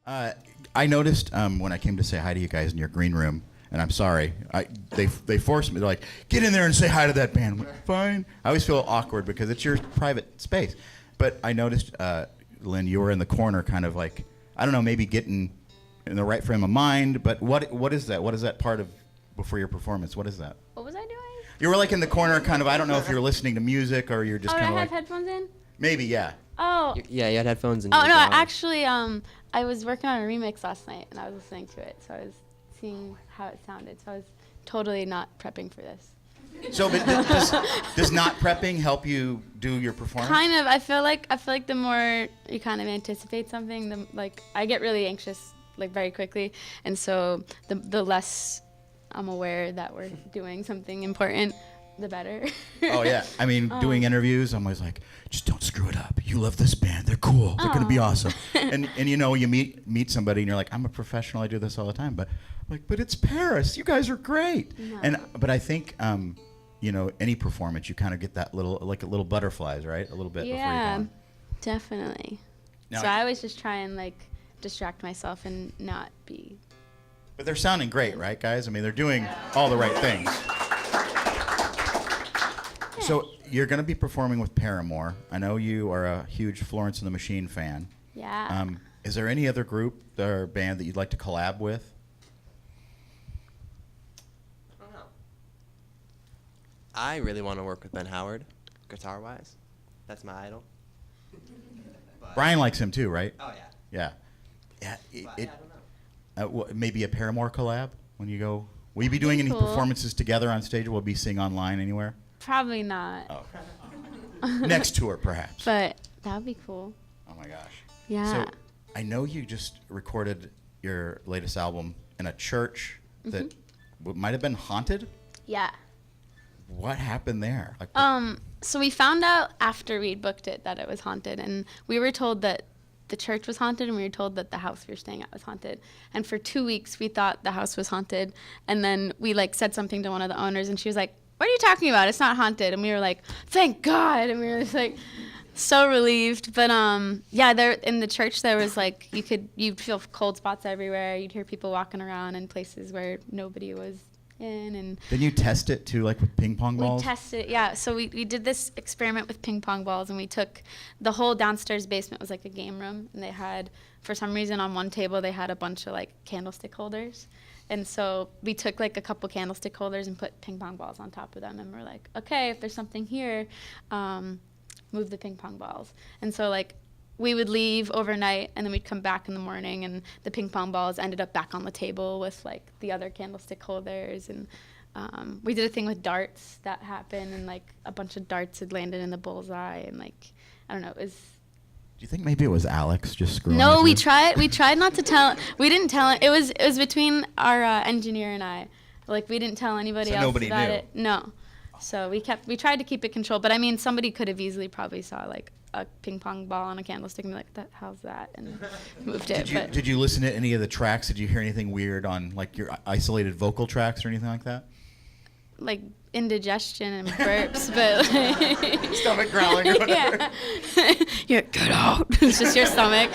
I noticed when I came to say hi to you guys in your green room, and I'm sorry, they forced me. They're like, get in there and say hi to that band. I'm like, fine. I always feel awkward because it's your private space. But I noticed, Lynn, you were in the corner kind of like, I don't know, maybe getting in the right frame of mind. But what is that? What is that part of before your performance? What is that? What was I doing? You were like in the corner kind of, I don't know if you're listening to music or you're just kind of I like. have headphones in? Maybe, yeah. Oh. Yeah, you had headphones in. Oh, no, actually, I was working on a remix last night, and I was listening to it, so I was seeing how it sounded. So I was totally not prepping for this. So, but does not prepping help you do your performance? Kind of. I feel like the more you kind of anticipate something, I get really anxious very quickly, and so the less I'm aware that we're doing something important, the better. Oh yeah, I mean, doing interviews, I'm always like, just don't screw it up. You love this band, they're cool, they're gonna be awesome. And you know, you meet somebody and you're like, I'm a professional, I do this all the time, but it's PVRIS, you guys are great. No. But I think you know, any performance, you kind of get that little butterflies, right? A little bit before you go on. Definitely. Now, so I always just try and distract myself and not be. But they're sounding great, right, guys? I mean, they're doing all the right things. So you're going to be performing with Paramore. I know you are a huge Florence and the Machine fan. Yeah. Is there any other group or band that you'd like to collab with? I don't know. I really want to work with Ben Howard, guitar-wise. That's my idol. Brian likes him too, right? Oh, yeah. Yeah. Yeah. I don't know. Maybe a Paramore collab when you go. Will you be doing any performances together on stage? Will you be seeing online anywhere? Probably not. Oh. Next tour, perhaps. But that would be cool. Oh my gosh. Yeah. So I know you just recorded your latest album in a church that might have been haunted. Yeah. What happened there? So we found out after we'd booked it that it was haunted, and we were told that the church was haunted, and we were told that the house we were staying at was haunted. And for 2 weeks, we thought the house was haunted, and then we said something to one of the owners, and she was like, "What are you talking about? It's not haunted." And we were like, "Thank God!" And we were just so relieved. But yeah, there in the church there was you'd feel cold spots everywhere. You'd hear people walking around in places where nobody was in. And then you test it too, with ping pong balls? We tested it, yeah. So we did this experiment with ping pong balls, and we took the whole downstairs basement was like a game room, and they had, for some reason, on one table they had a bunch of candlestick holders. And so we took a couple candlestick holders and put ping pong balls on top of them, and we're like, okay, if there's something here, move the ping pong balls. And so we would leave overnight, and then we'd come back in the morning, and the ping pong balls ended up back on the table with the other candlestick holders. And we did a thing with darts that happened, and a bunch of darts had landed in the bullseye, and I don't know, it was. Do you think maybe it was Alex just screwing? No, with we you? tried. We tried not to tell. We didn't tell it. It was between our engineer and I. We didn't tell anybody else nobody about knew. it. No. So we tried to keep it controlled. But I mean, somebody could have easily probably saw a ping pong ball on a candlestick and be like, "That how's that?" and moved it. Did you listen to any of the tracks? Did you hear anything weird on your isolated vocal tracks or anything like that? Indigestion and burps, but stomach growling or whatever. Yeah. Get out. It's just your stomach.